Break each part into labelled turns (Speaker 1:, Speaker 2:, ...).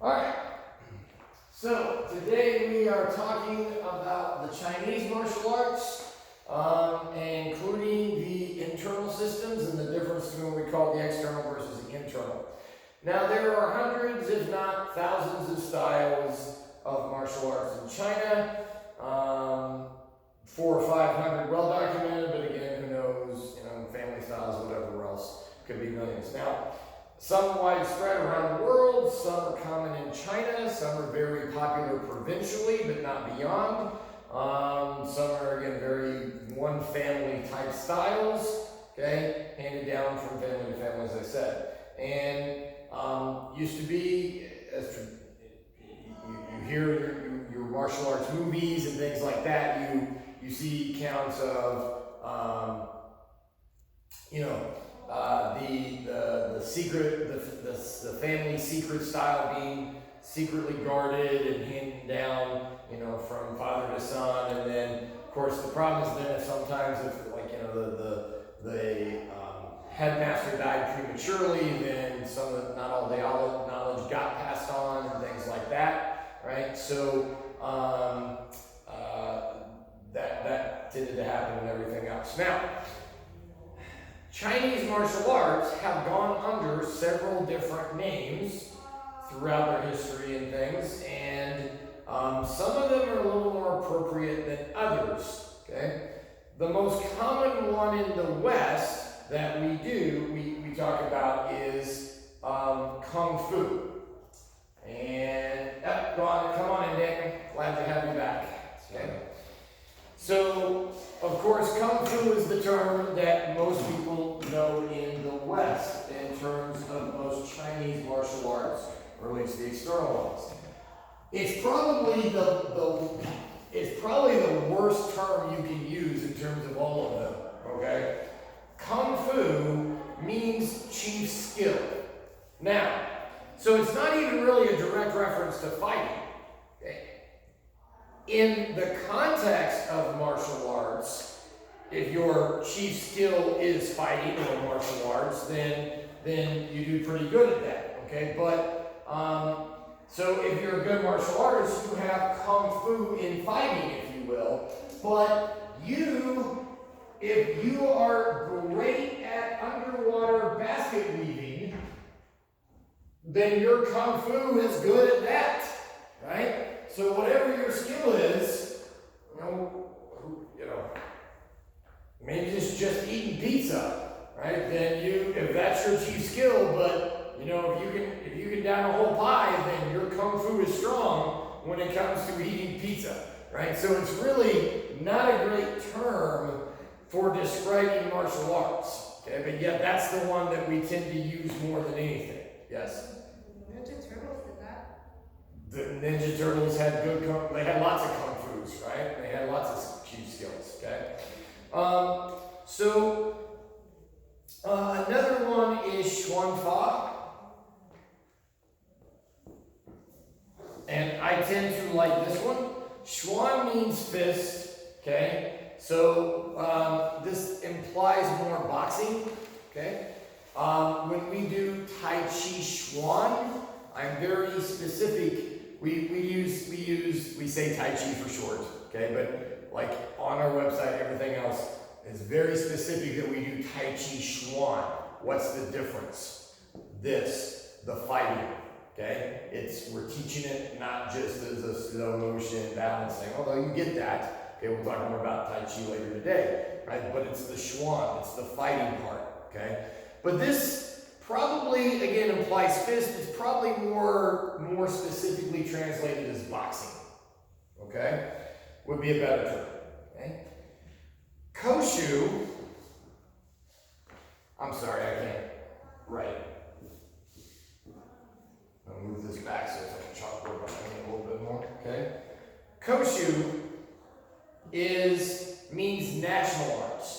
Speaker 1: Alright, so today we are talking about the Chinese martial arts, including the internal systems and the difference between what we call the external versus the internal. Now there are hundreds, if not thousands, of styles of martial arts in China. 400 or 500 well documented, but again, who knows, family styles, whatever else, could be millions. Now, some widespread around the world, some are common in China, some are very popular provincially, but not beyond. Some are, again, very one family type styles, okay, handed down from family to family, as I said. And used to be, as you hear your martial arts movies and things like that, you see accounts of, the family secret style being secretly guarded and handed down, from father to son. And then, of course, the problem is then sometimes if the headmaster died prematurely, then not all the knowledge got passed on and things like that, right? So that tended to happen and everything else. Now, Chinese martial arts have gone under several different names throughout their history and things, and some of them are a little more appropriate than others, okay? The most common one in the West that we talk about is Kung Fu. And, come on in, Daniel. Glad to have you back, okay? So, of course, Kung Fu is the term that most people know in the West in terms of most Chinese martial arts, or at least the external ones. It's probably the worst term you can use in terms of all of them, okay? Kung Fu means chief skill. Now, so it's not even really a direct reference to fighting. In the context of martial arts, if your chief skill is fighting or martial arts, then you do pretty good at that, okay? But, so if you're a good martial artist, you have Kung Fu in fighting, if you will. But if you are great at underwater basket weaving, then your Kung Fu is good at that, right? So whatever your skill is, maybe it's just eating pizza, right? Then if that's your chief skill, but if you can down a whole pie, then your Kung Fu is strong when it comes to eating pizza, right? So it's really not a great term for describing martial arts, okay? But yet that's the one that we tend to use more than anything. Yes?
Speaker 2: Ninja Turtles did that.
Speaker 1: The Ninja Turtles had they had lots of Kung Fu's, right? They had lots of chief skills, okay? Another one is schwann. And I tend to like this one. Schwann means fist, okay? So this implies more boxing, okay? When we do Tai Chi Schwann, I'm very specific. We say Tai Chi for short, okay? But like on our website, everything else is very specific that we do Tai Chi Schwann. What's the difference? The fighting, okay? We're teaching it not just as a slow motion balancing, although you get that. Okay, we'll talk more about Tai Chi later today, right? But it's the Schwann, it's the fighting part, okay? But this probably, again, implies fist. It's probably more specifically translated as boxing, okay? Would be a better term, okay? Wushu, I'm sorry, I can't write. I'll move this back so it's like a chalkboard behind me a little bit more, okay? Wushu means national arts.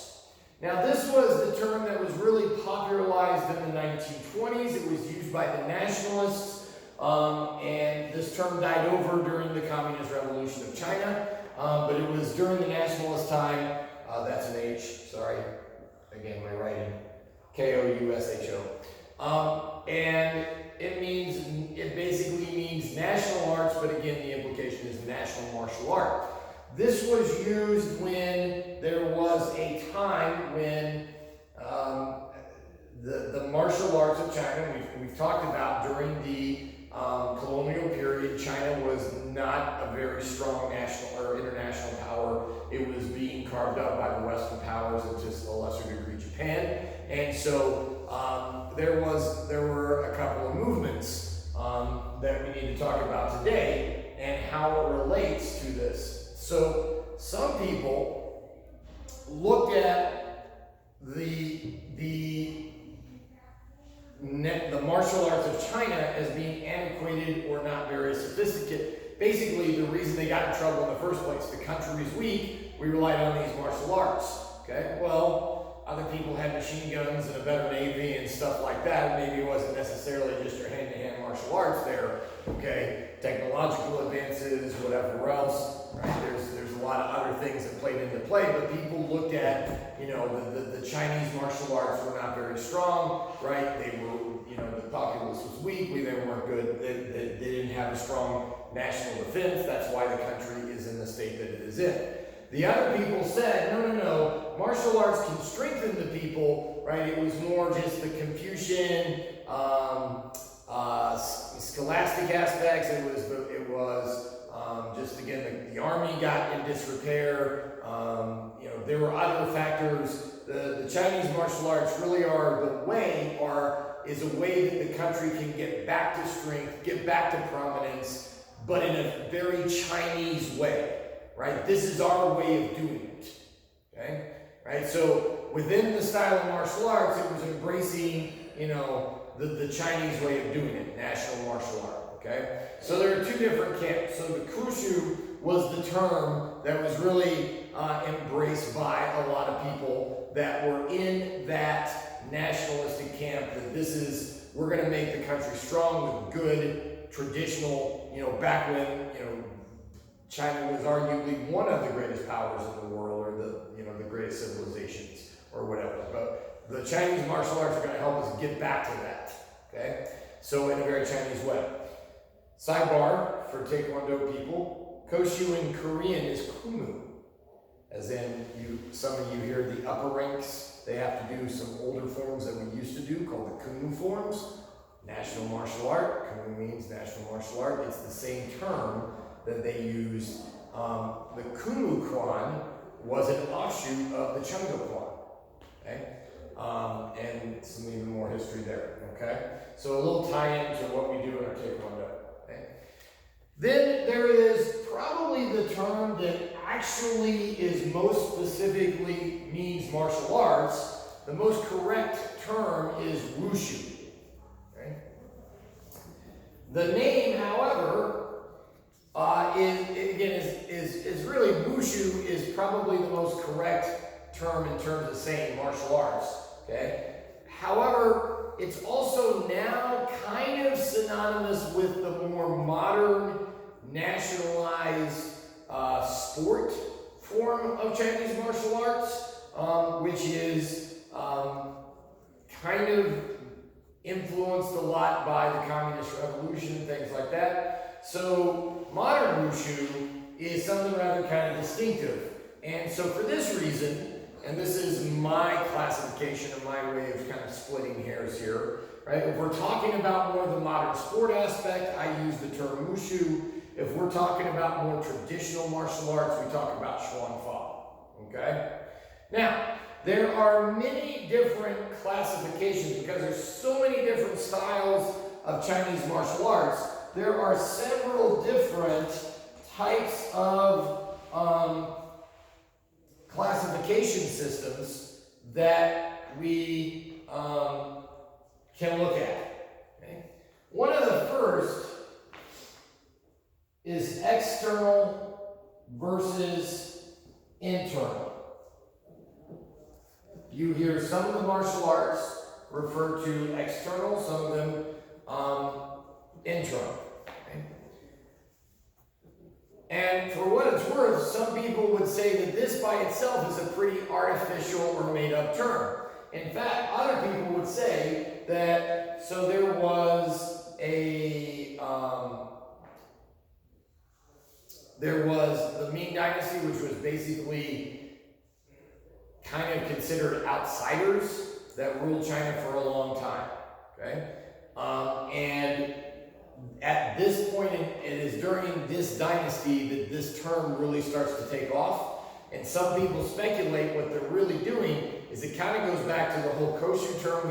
Speaker 1: Now this was the term that was really popularized in the 1920s. It was used by the nationalists, and this term died over during the Communist Revolution of China, but it was during the nationalist time. That's an H, sorry, again my writing, K-O-U-S-H-O. And it basically means national martial art. This was used when there was a time when the martial arts of China, we've talked about during the colonial period, China was not a very strong national or international power. It was being carved up by the Western powers and just a lesser degree Japan. And so there were a couple of movements that we need to talk about today and how it relates to this. So some people look at the martial arts of China as being antiquated or not very sophisticated. Basically, the reason they got in trouble in the first place, the country is weak, we relied on these martial arts. Okay, well, other people had machine guns and a better navy and stuff like that. Maybe it wasn't necessarily just your hand-to-hand martial arts there. Okay, technological advances, whatever else. Right? There's a lot of other things that played into play, but people looked at, you know, the Chinese martial arts were not very strong, right? They were, you know, the populace was weak, they weren't good, they didn't have a strong national defense. That's why the country is in the state that it is in. The other people said, no, martial arts can strengthen the people, right? It was more just the Confucian, scholastic aspects. It was just again the army got in disrepair. You know, there were other factors. The Chinese martial arts really is a way that the country can get back to strength, get back to prominence, but in a very Chinese way, right? This is our way of doing it, okay? Right, so within the style of martial arts, it was embracing, you know, the Chinese way of doing it, national martial art, okay? So there are two different camps. So the Wushu was the term that was really embraced by a lot of people that were in that nationalistic camp, that we're gonna make the country strong with good, traditional, you know, back when, you know, China was arguably one of the greatest powers in the world, or the greatest civilizations, or whatever. But the Chinese martial arts are going to help us get back to that. Okay, so in a very Chinese way. Sidebar for Taekwondo people: Koshu in Korean is kumu, as in some of you hear the upper ranks. They have to do some older forms that we used to do called the kumu forms. National martial art. Kumu means national martial art. It's the same term that they used. The Kumu Kwan was an offshoot of the Chungo Kwan, okay? And some even more history there, okay? So a little tie-in to what we do in our Taekwondo, okay? Then there is probably the term that actually is most specifically means martial arts. The most correct term is Wushu, okay? The name, however, is really Wushu is probably the most correct term in terms of saying martial arts, okay? However, it's also now kind of synonymous with the more modern, nationalized sport form of Chinese martial arts, which is kind of influenced a lot by the Communist Revolution and things like that. So modern Wushu is something rather kind of distinctive. And so for this reason, and this is my classification and my way of kind of splitting hairs here, right? If we're talking about more the modern sport aspect, I use the term Wushu. If we're talking about more traditional martial arts, we talk about schwann, okay? Now, there are many different classifications because there's so many different styles of Chinese martial arts. There are several different types of classification systems that we can look at. Okay? One of the first is external versus internal. You hear some of the martial arts refer to external, some of them internal. Okay? And for what it's worth, some people would say that this by itself is a pretty artificial or made up term. In fact, other people would say that, so there was there was the Ming Dynasty, which was basically kind of considered outsiders that ruled China for a long time. Okay, and at this point, it is during this dynasty that this term really starts to take off. And some people speculate what they're really doing is it kind of goes back to the whole kosher term